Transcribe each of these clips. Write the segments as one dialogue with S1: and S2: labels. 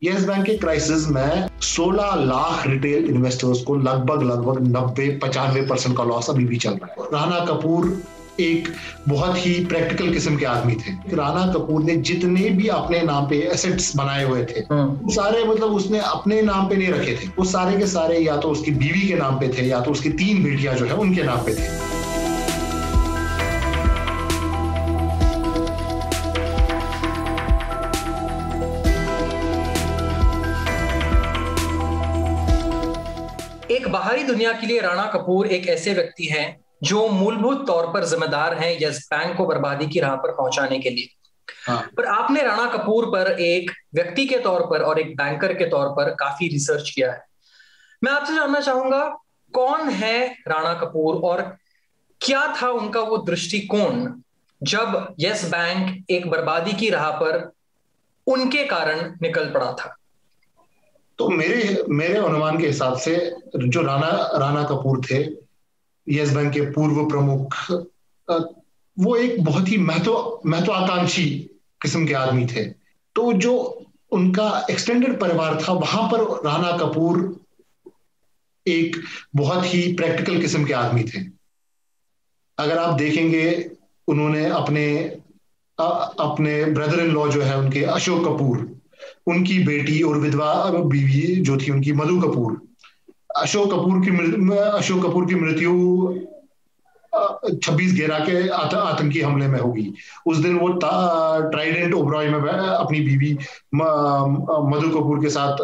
S1: Yes bank के crisis में 16 lakh retail investors को लगभग 90-95% का लॉस अभी भी चल रहा है। राणा कपूर एक बहुत ही प्रैक्टिकल किस्म के आदमी थे। राणा कपूर ने जितने भी अपने नाम पे एसेट्स बनाए हुए थे सारे उसने अपने नाम पे नहीं रखे थे। वो सारे के सारे या तो उसकी बीवी के नाम पे थे या तो उसकी 3 बेटियां जो है उनके नाम पे थे।
S2: एक बाहरी दुनिया के लिए राणा कपूर एक ऐसे व्यक्ति हैं जो मूलभूत तौर पर जिम्मेदार हैं यस बैंक को बर्बादी की राह पर पहुंचाने के लिए। पर आपने राणा कपूर पर एक व्यक्ति के तौर पर और एक बैंकर के तौर पर काफी रिसर्च किया है। मैं आपसे जानना चाहूंगा, कौन है राणा कपूर और क्या था उनका वो दृष्टिकोण जब यस बैंक एक बर्बादी की राह पर उनके कारण निकल पड़ा था?
S1: तो मेरे अनुमान के हिसाब से जो राणा कपूर थे, यस बैंक के पूर्व प्रमुख, वो एक बहुत ही महत्वाकांक्षी किस्म के आदमी थे। तो जो उनका एक्सटेंडेड परिवार था वहां पर राणा कपूर एक बहुत ही प्रैक्टिकल किस्म के आदमी थे। अगर आप देखेंगे, उन्होंने अपने ब्रदर इन लॉ जो है उनके अशोक कपूर, उनकी बेटी और विधवा बीवी जो थी उनकी मधु कपूर, अशोक कपूर की मृत्यु 26/11 के आतंकी हमले में होगी। उस दिन वो ट्राइडेंट ओबरॉय में अपनी बीवी मधु कपूर के साथ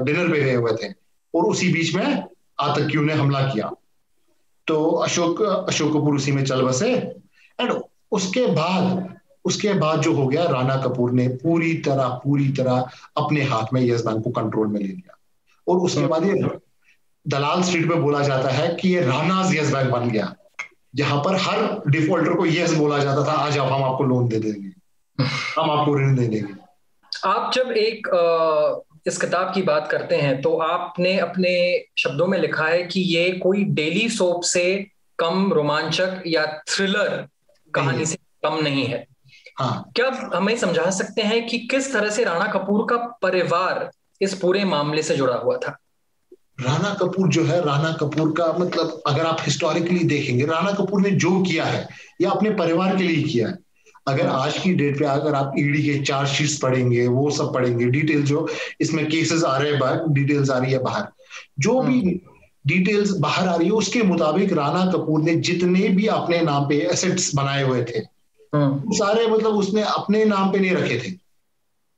S1: डिनर पे गए हुए थे और उसी बीच में आतंकियों ने हमला किया। तो अशोक कपूर उसी में चल बसे। एंड उसके बाद जो हो गया, राणा कपूर ने पूरी तरह अपने हाथ में यस बैंक को कंट्रोल में ले लिया। और उसके बाद ये दलाल स्ट्रीट पे बोला जाता है कि ये राणाज यस बैंक बन गया, जहां पर हर डिफॉल्टर को यस बोला जाता था, आज हम आपको लोन दे देंगे, हम आपको ऋण दे देंगे।
S2: आप जब इस किताब की बात करते हैं तो आपने अपने शब्दों में लिखा है कि ये कोई डेली सोप से कम रोमांचक या थ्रिलर कहानी से कम नहीं है।
S1: हाँ।
S2: क्या आप हमें समझा सकते हैं कि किस तरह से राणा कपूर का परिवार इस पूरे मामले से जुड़ा हुआ था?
S1: राणा कपूर जो है, राणा कपूर का अगर आप हिस्टोरिकली देखेंगे, राणा कपूर ने जो किया है या अपने परिवार के लिए किया है। अगर आज की डेट पे अगर आप ईडी के चार्जशीट्स पढ़ेंगे, वो सब पढ़ेंगे, डिटेल जो इसमें केसेस आ रहे हैं, डिटेल्स आ रही है बाहर, जो भी डिटेल्स बाहर आ रही है उसके मुताबिक राणा कपूर ने जितने भी अपने नाम पे एसेट्स बनाए हुए थे सारे उसने अपने नाम पे नहीं रखे थे।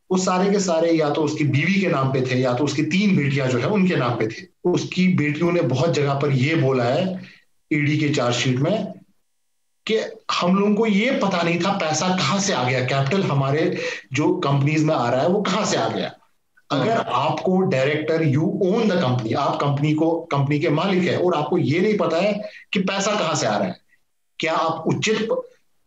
S1: वो सारे के सारे या तो उसकी बीवी के नाम पे थे या तो उसकी 3 बेटियां जो है उनके नाम पे थे। उसकी बेटियों ने बहुत जगह पर यह बोला है ईडी के चार्जशीट में कि हम लोगों को ये पता नहीं था पैसा कहां से आ गया, कैपिटल हमारे जो कंपनीज में आ रहा है वो कहां से आ गया। अगर आपको director, you own the company, आप कंपनी के मालिक है और आपको ये नहीं पता है कि पैसा कहां से आ रहा है, क्या आप उचित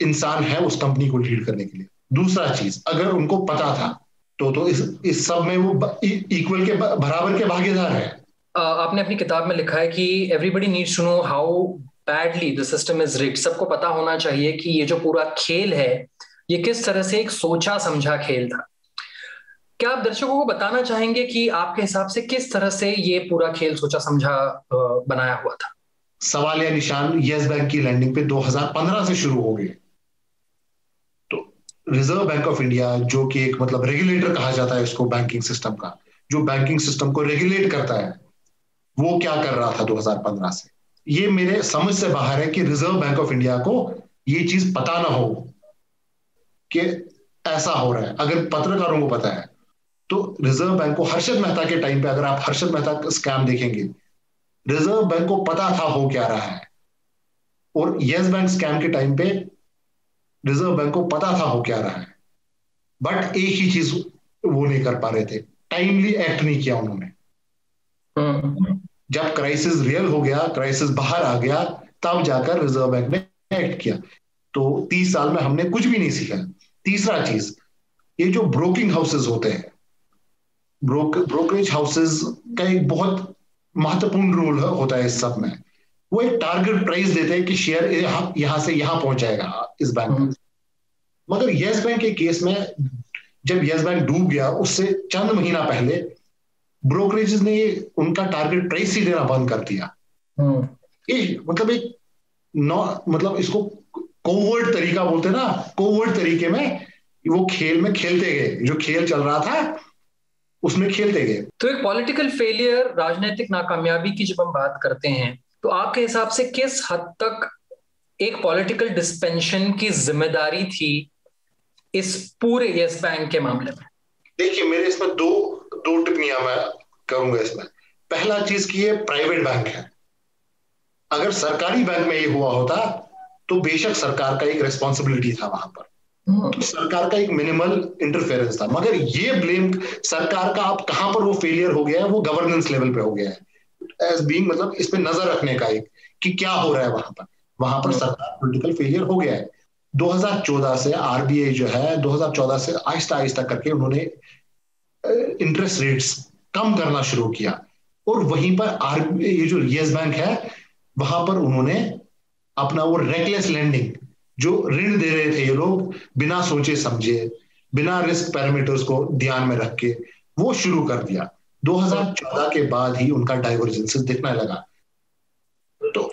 S1: इंसान है उस कंपनी को लीड करने के लिए? दूसरा चीज, अगर उनको पता था तो इस सब में वो इक्वल के बराबर के भागीदार है।
S2: आपने अपनी किताब में लिखा है कि everybody needs to know how badly the system is rigged. सबको पता होना चाहिए कि ये जो पूरा खेल है ये किस तरह से एक सोचा समझा खेल था। क्या आप दर्शकों को बताना चाहेंगे कि आपके हिसाब से किस तरह से ये पूरा खेल सोचा समझा बनाया हुआ था?
S1: सवालिया निशान यस बैंक की लैंडिंग पे 2015 से शुरू हो गए। रिजर्व बैंक ऑफ इंडिया, जो कि एक रेगुलेटर कहा जाता है इसको, बैंकिंग सिस्टम का, जो बैंकिंग सिस्टम को रेगुलेट करता है, वो क्या कर रहा था 2015 से? ये मेरे समझ से बाहर है कि रिजर्व बैंक ऑफ इंडिया को ये चीज पता ना हो कि ऐसा हो रहा है। अगर पत्रकारों को पता है तो रिजर्व बैंक को हर्षद मेहता के टाइम पे, अगर आप हर्षद मेहता स्कैम देखेंगे, रिजर्व बैंक को पता था हो क्या रहा है। और यस बैंक स्कैम के टाइम पे रिजर्व बैंक को पता था हो क्या रहा है, बट एक ही चीज वो नहीं कर पा रहे थे, टाइमली एक्ट नहीं किया उन्होंने। जब क्राइसिस रियल हो गया, क्राइसिस बाहर आ गया, तब जाकर रिजर्व बैंक ने एक्ट किया। तो 30 साल में हमने कुछ भी नहीं सीखा। तीसरा चीज, ये जो ब्रोकिंग हाउसेस होते हैं, ब्रोकरेज हाउसेस का एक बहुत महत्वपूर्ण रोल होता है इस सब में। वो एक टारगेट प्राइस देते हैं कि शेयर यहां से यहां पहुंच जाएगा इस बैंक में। मगर यस बैंक के केस में जब यस बैंक डूब गया उससे चंद महीना पहले ब्रोकरेजेस ने उनका टारगेट प्राइस ही देना बंद कर दिया। ये मतलब एक मतलब इसको कोवर्ट तरीका बोलते हैं ना, कोवर्ट तरीके में वो खेल में खेलते गए, जो खेल चल रहा था उसमें खेलते गए।
S2: तो एक पॉलिटिकल फेलियर, राजनीतिक नाकामयाबी की जब हम बात करते हैं तो आपके हिसाब से किस हद तक एक पॉलिटिकल डिस्पेंशन की जिम्मेदारी थी इस पूरे यस बैंक के मामले में?
S1: देखिए, मेरे इसमें दो टिप्पणियां मैं करूंगा इसमें। पहला चीज की ये प्राइवेट बैंक है, अगर सरकारी बैंक में ये हुआ होता तो बेशक सरकार का एक रिस्पॉन्सिबिलिटी था वहां पर, तो सरकार का एक मिनिमल इंटरफेरेंस था, मगर ये ब्लेम सरकार का अब कहां पर वो फेलियर हो गया है, वो गवर्नेंस लेवल पे हो गया है एज बीइंग, मतलब इस पे नजर रखने का एक कि क्या हो रहा है वहां पर सरकार पॉलिटिकल फेलियर हो गया है। 2014 से आरबीआई जो है 2014 से आहिस्ता आहिस्ता करके उन्होंने इंटरेस्ट रेट्स कम करना शुरू किया, और वहीं पर ये जो यस बैंक है वहां पर उन्होंने अपना वो रेकलेस लेंडिंग, जो ऋण दे रहे थे ये लोग बिना सोचे समझे, बिना रिस्क पैरामीटर्स को ध्यान में रख के, वो शुरू कर दिया। 2014 के बाद ही उनका डाइवर्जेंसेस दिखने लगा। तो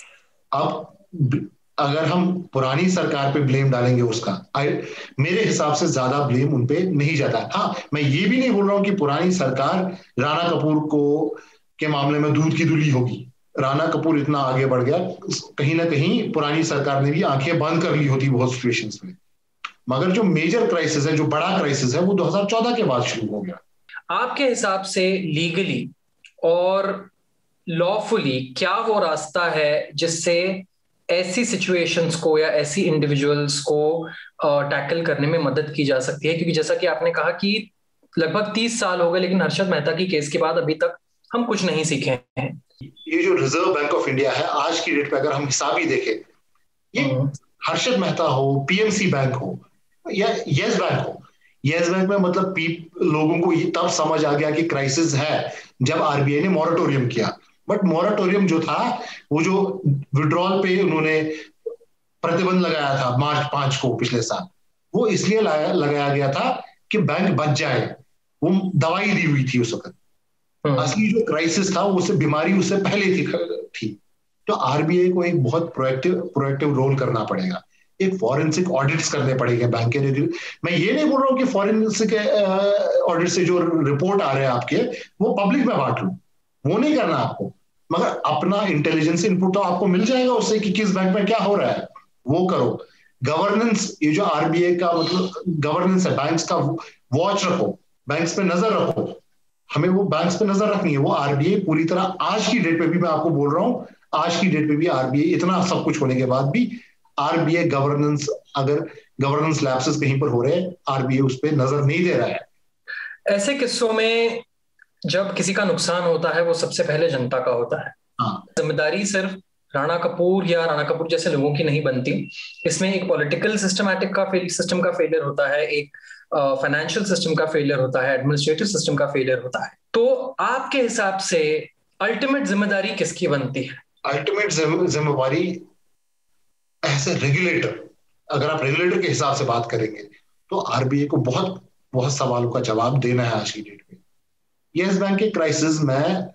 S1: अब अगर हम पुरानी सरकार पे ब्लेम डालेंगे उसका, मेरे हिसाब से ज्यादा ब्लेम उनपे नहीं जाता। हाँ, मैं ये भी नहीं बोल रहा हूं कि पुरानी सरकार राणा कपूर को के मामले में दूध की धुली होगी। राणा कपूर इतना आगे बढ़ गया, कहीं ना कहीं पुरानी सरकार ने भी आंखें बंद कर ली होती बहुत सिचुएशंस में, मगर जो मेजर क्राइसिस है, जो बड़ा क्राइसिस है, वो 2014 के बाद शुरू हो गया।
S2: आपके हिसाब से लीगली और लॉफुली क्या वो रास्ता है जिससे ऐसी सिचुएशंस को या ऐसी इंडिविजुअल्स को टैकल करने में मदद की जा सकती है? क्योंकि जैसा कि आपने कहा कि लगभग 30 साल हो गए, लेकिन हर्षद मेहता की केस के बाद अभी तक हम कुछ नहीं सीखे हैं।
S1: ये जो रिजर्व बैंक ऑफ इंडिया है आज की डेट पे, अगर हम हिसाब ही देखें, ये हर्षद मेहता हो, पीएमसी बैंक हो या यस बैंक हो, यस बैंक में मतलब लोगों को ये तब समझ आ गया कि क्राइसिस है जब आरबीआई ने मॉरेटोरियम किया। बट मॉरेटोरियम जो था, वो जो विड्रॉल पे उन्होंने प्रतिबंध लगाया था मार्च 5 को पिछले साल, वो इसलिए लगाया गया था कि बैंक बच जाए। वो दवाई दी हुई थी उस वक्त। असली जो क्राइसिस था उससे बीमारी उससे पहले थी। तो आरबीआई को एक बहुत प्रोएक्टिव रोल करना पड़ेगा, एक फॉरेंसिक ऑडिट्स करने पड़ेंगे बैंक के। मैं ये नहीं बोल रहा हूँ कि फॉरेंसिक ऑडिट से जो रिपोर्ट आ रहे हैं आपके वो पब्लिक में बांट लो, वो नहीं करना आपको, मगर अपना इंटेलिजेंस इनपुट तो आपको मिल जाएगा उससे कि किस बैंक में क्या हो रहा है, वो करो। गवर्नेंस, ये जो आरबीआई का मतलब गवर्नेंस है, बैंक्स का वॉच रखो, बैंक्स पे नजर रखो। हमें वो बैंक्स पे नजर रखनी है। वो आरबीआई पूरी तरह आज की डेट पे भी, मैं आपको बोल रहा हूं, आज की डेट पे भी आरबीआई इतना सब कुछ होने के बाद भी आरबीआई गवर्नेंस, अगर गवर्नेंस लैप्सेस कहीं पर हो रहे हैं, आरबीआई उस पर नजर नहीं दे रहा है।
S2: ऐसे किस्सों में जब किसी का नुकसान होता है वो सबसे पहले जनता का होता है। जिम्मेदारी सिर्फ राणा कपूर या राणा कपूर जैसे लोगों की नहीं बनती, इसमें एक पॉलिटिकल सिस्टम का फेलियर होता है, एक फाइनेंशियल सिस्टम का फेलियर होता है, एडमिनिस्ट्रेटिव सिस्टम का फेलियर होता है। तो आपके हिसाब से अल्टीमेट जिम्मेदारी किसकी बनती है?
S1: अल्टीमेट जिम्मेवारी एज ए रेगुलेटर, अगर आप रेगुलेटर के हिसाब से बात करेंगे तो आरबीआई को बहुत बहुत सवालों का जवाब देना है आज की डेट में। यस बैंक के क्राइसिस में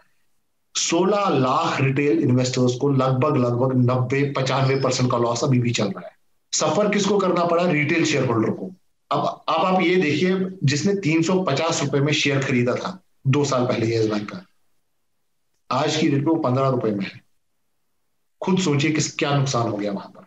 S1: 16 लाख रिटेल इन्वेस्टर्स को लगभग 90-95% का लॉस अभी भी चल रहा है। सफर किसको करना पड़ा? रिटेल शेयर होल्डर को। अब आप ये देखिए, जिसने 350 रुपए में शेयर खरीदा था 2 साल पहले यस बैंक का, आज की डेट में वो 15 रुपए में है। खुद सोचिए क्या नुकसान हो गया वहां पर।